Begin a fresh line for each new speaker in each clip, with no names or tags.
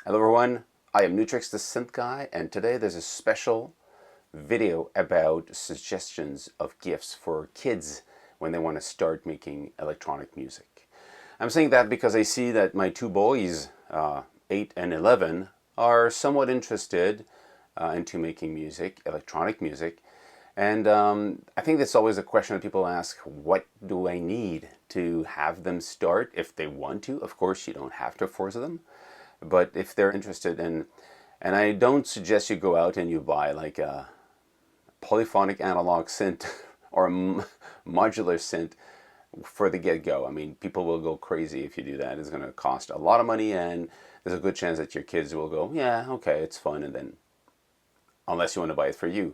Hello everyone, I am Nu-Trix the Synth Guy, and today there's a special video about suggestions of gifts for kids when they want to start making electronic music. I'm saying that because I see that my two boys, 8 and 11, are somewhat interested into making music, electronic music. And I think that's always a question that people ask, what do I need to have them start if they want to? Of course, you don't have to force them. But if they're interested in, and I don't suggest you go out and you buy like a polyphonic analog synth or a modular synth for the get-go. I mean, people will go crazy if you do that. It's going to cost a lot of money, and there's a good chance that your kids will go, yeah, okay, it's fun, and then, unless you want to buy it for you,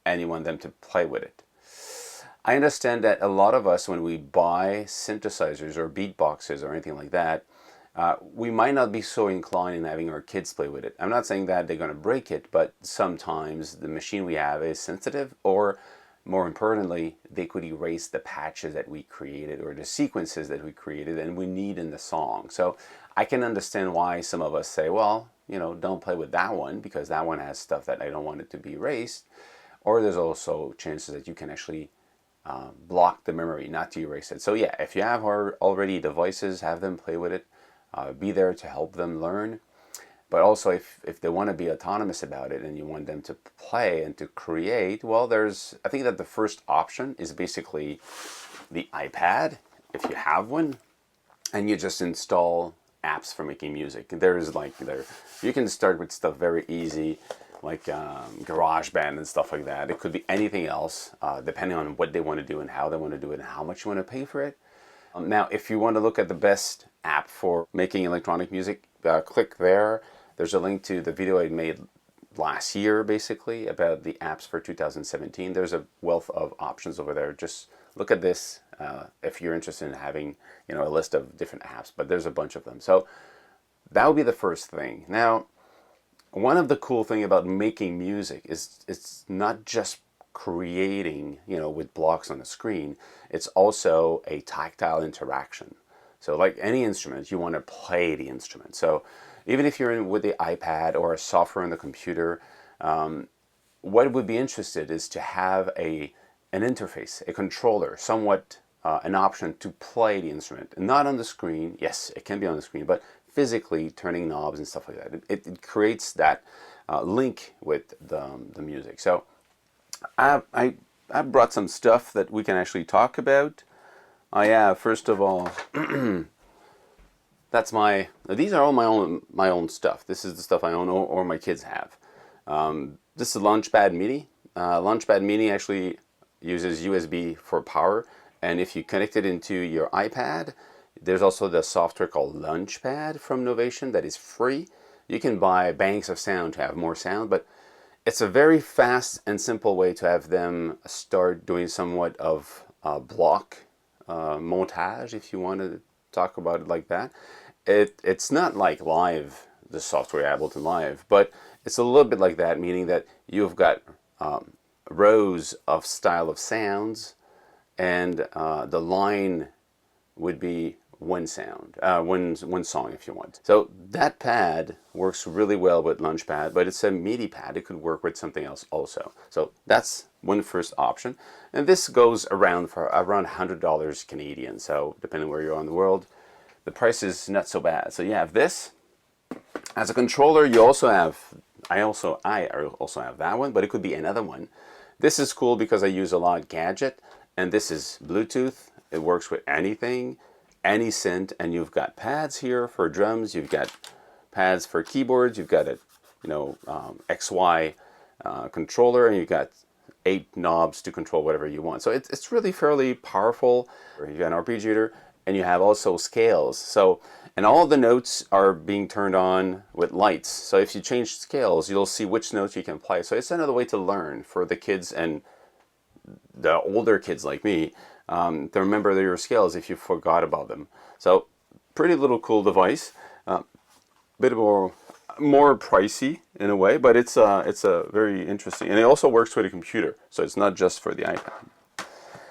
and you want them to play with it. I understand that a lot of us, when we buy synthesizers or beatboxes or anything like that, we might not be so inclined in having our kids play with it. I'm not saying that they're going to break it, but sometimes the machine we have is sensitive, or more importantly, they could erase the patches that we created or the sequences that we created and we need in the song. So I can understand why some of us say, well, you know, don't play with that one because that one has stuff that I don't want it to be erased. Or there's also chances that you can actually block the memory, not to erase it. So yeah, if you have already devices, have them play with it. Be there to help them learn. But also if they want to be autonomous about it and you want them to play and to create, well, I think that the first option is basically the iPad, if you have one, and you just install apps for making music. You can start with stuff very easy, like GarageBand and stuff like that. It could be anything else, depending on what they want to do and how they want to do it and how much you want to pay for it. Now, if you want to look at the best app for making electronic music, click there. There's a link to the video I made last year, basically, about the apps for 2017. There's a wealth of options over there. Just look at this if you're interested in having, a list of different apps, but there's a bunch of them. So that would be the first thing. Now, one of the cool things about making music is it's not just creating, with blocks on the screen. It's also a tactile interaction. So like any instrument, you want to play the instrument. So even if you're in with the iPad or a software on the computer, what would be interested is to have an interface, a controller, somewhat an option to play the instrument. Not on the screen. Yes, it can be on the screen, but physically turning knobs and stuff like that. It creates that link with the music. So I brought some stuff that we can actually talk about. First of all, these are all my own stuff. This is the stuff I own or my kids have. This is Launchpad Mini. Launchpad Mini actually uses USB for power, and if you connect it into your iPad, there's also the software called Launchpad from Novation that is free. You can buy banks of sound to have more sound, but it's a very fast and simple way to have them start doing somewhat of block montage, if you want to talk about it like that. It's not like live, the software Ableton Live, but it's a little bit like that, meaning that you've got rows of style of sounds, and the line would be one sound, one song if you want. So that pad works really well with Launchpad, but it's a MIDI pad. It could work with something else also. So that's one first option. And this goes around for around $100 Canadian. So depending where you are in the world, the price is not so bad. So you have this. As a controller, you also have, I also have that one, but it could be another one. This is cool because I use a lot Gadget, and this is Bluetooth. It works with anything, any synth, and you've got pads here for drums, you've got pads for keyboards, you've got a XY controller, and you've got 8 knobs to control whatever you want. So it's really fairly powerful. You've got an arpeggiator, and you have also scales. So, and all the notes are being turned on with lights. So if you change scales, you'll see which notes you can play. So it's another way to learn for the kids and the older kids like me, to remember your scales if you forgot about them. So pretty little cool device, bit more pricey in a way, but it's a very interesting, and it also works with a computer, so it's not just for the iPad.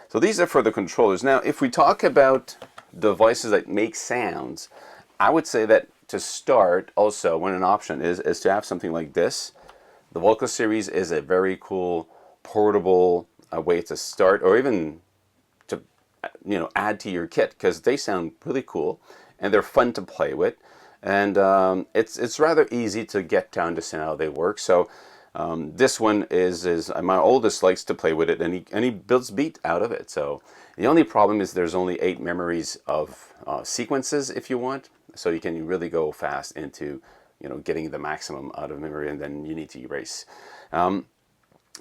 So these are for the controllers. Now if we talk about devices that make sounds, I would say that to start, also, one an option is to have something like this. The Volca series is a very cool portable way to start, or even to add to your kit, because they sound really cool and they're fun to play with, and it's rather easy to get down to see how they work. So this one is my oldest likes to play with it, and he builds beat out of it. So the only problem is there's only 8 memories of sequences if you want, so you can really go fast into getting the maximum out of memory, and then you need to erase.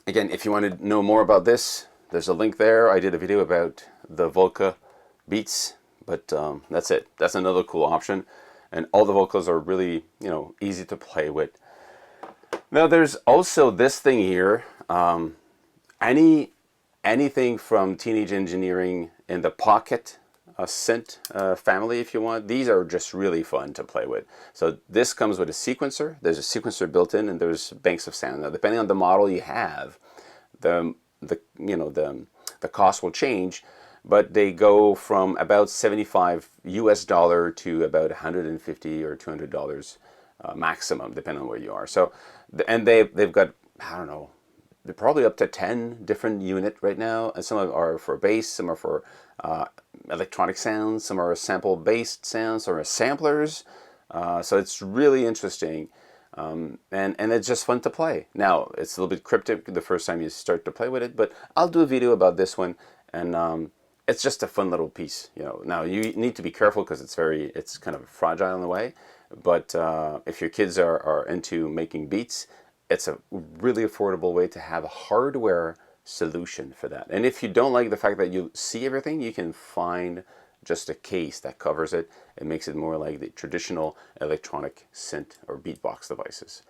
Again, if you want to know more about this, there's a link there. I did a video about the Volca beats, but that's it. That's another cool option, and all the Volcas are really easy to play with. Now there's also this thing here. Anything from Teenage Engineering in the Pocket Synth family, if you want. These are just really fun to play with. So this comes with a sequencer. There's a sequencer built in, and there's banks of sound. Now, depending on the model you have, the cost will change, but they go from about $75 US to about $150 or $200 maximum, depending on where you are. So, and they've got, I don't know, they're probably up to 10 different units right now, and some are for bass, some are for electronic sounds, some are sample-based sounds, some are samplers. So it's really interesting, and it's just fun to play. Now, it's a little bit cryptic the first time you start to play with it, but I'll do a video about this one, and it's just a fun little piece. Now you need to be careful because it's kind of fragile in a way, but if your kids are into making beats, it's a really affordable way to have a hardware solution for that. And if you don't like the fact that you see everything, you can find just a case that covers it. It makes it more like the traditional electronic synth or beatbox devices.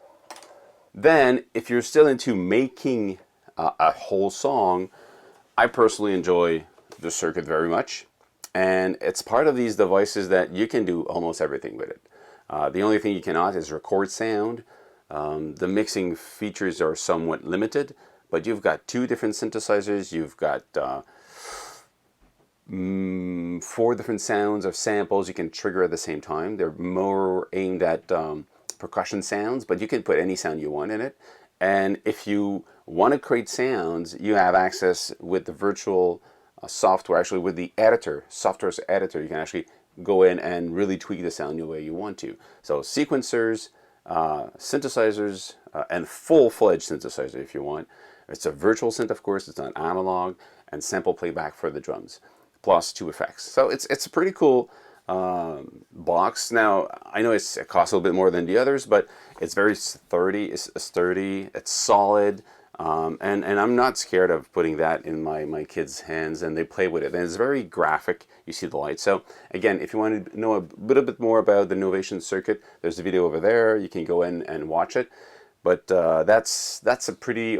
Then, if you're still into making a whole song, I personally enjoy the circuit very much. And it's part of these devices that you can do almost everything with it. The only thing you cannot is record sound. The mixing features are somewhat limited, but you've got 2 different synthesizers. You've got 4 different sounds of samples you can trigger at the same time. They're more aimed at percussion sounds, but you can put any sound you want in it. And if you want to create sounds, you have access with the virtual software, actually with the editor, software's editor. You can actually go in and really tweak the sound the way you want to. So sequencers, synthesizers, and full-fledged synthesizer if you want. It's a virtual synth, of course. It's not analog, and sample playback for the drums, plus 2 effects. So it's a pretty cool box. Now I know it costs a little bit more than the others, but it's very sturdy. It's solid, and I'm not scared of putting that in my kids' hands, and they play with it. And it's very graphic. You see the light. So again, if you want to know a little bit more about the Novation circuit, there's a video over there. You can go in and watch it. But that's a pretty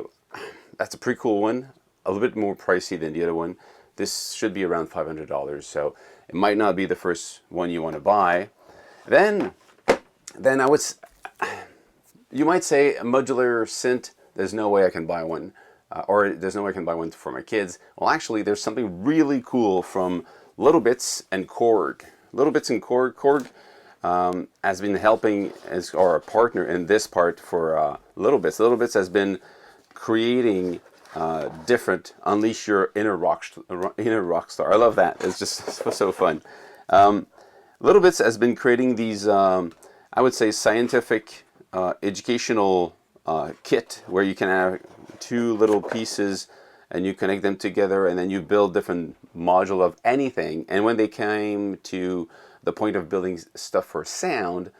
cool one. A little bit more pricey than the other one. This should be around $500, so it might not be the first one you want to buy. Then you might say a modular synth. There's no way I can buy one, or there's no way I can buy one for my kids. Well, actually, there's something really cool from Little Bits and Korg. Little Bits and Korg has been helping or a partner in this part for Little Bits. Little Bits has been creating different unleash your inner rock star. I love that. It's just so fun. Little Bits has been creating these I would say scientific educational kit where you can have 2 little pieces and you connect them together, and then you build different module of anything. And when they came to the point of building stuff for sound,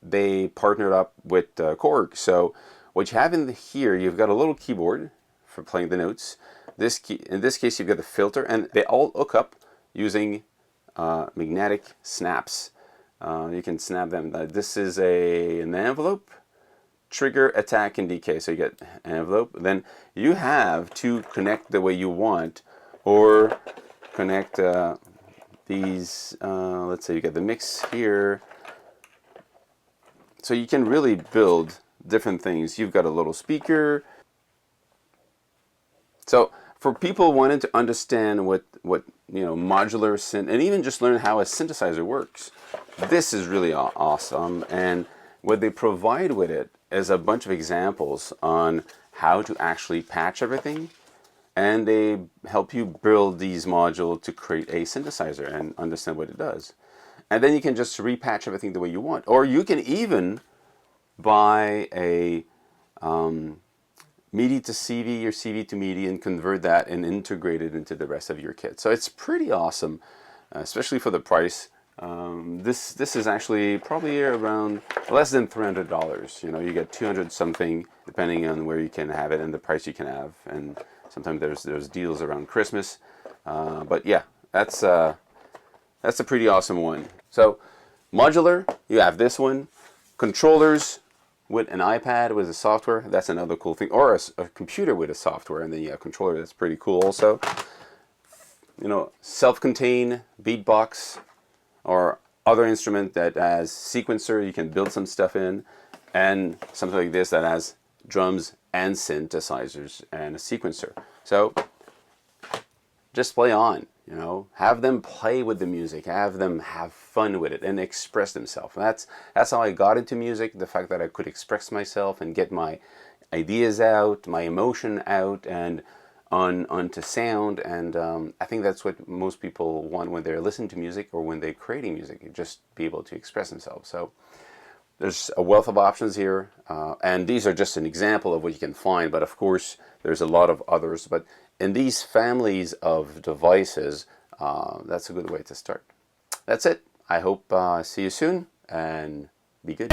they partnered up with Korg. So what you have in here, you've got a little keyboard for playing the notes. In this case, you've got the filter, and they all hook up using magnetic snaps. You can snap them. This is an envelope, trigger, attack, and decay. So you get an envelope. Then you have to connect the way you want, or connect these. Let's say you get the mix here. So you can really build different things. You've got a little speaker. So for people wanting to understand what modular synth, and even just learn how a synthesizer works, this is really awesome, and what they provide with it is a bunch of examples on how to actually patch everything, and they help you build these modules to create a synthesizer and understand what it does. And then you can just repatch everything the way you want, or you can even buy a MIDI to CV or CV to MIDI and convert that and integrate it into the rest of your kit. So it's pretty awesome, especially for the price. This is actually probably around less than $300. You know, you get 200 something depending on where you can have it and the price you can have. And sometimes there's deals around Christmas. But yeah, that's a pretty awesome one. So modular, you have this one. Controllers with an iPad with a software, that's another cool thing. Or a computer with a software, and then you have a controller, that's pretty cool also. You know, self-contained beatbox or other instrument that has sequencer, you can build some stuff in, and something like this that has drums and synthesizers and a sequencer. So just play on, you know, have them play with the music, have them have fun with it and express themselves. That's how I got into music, the fact that I could express myself and get my ideas out, my emotion out, and onto sound. And I think that's what most people want when they're listening to music or when they're creating music, just be able to express themselves. So there's a wealth of options here, and these are just an example of what you can find, but of course there's a lot of others. But in these families of devices, that's a good way to start. That's it. I hope see you soon, and be good.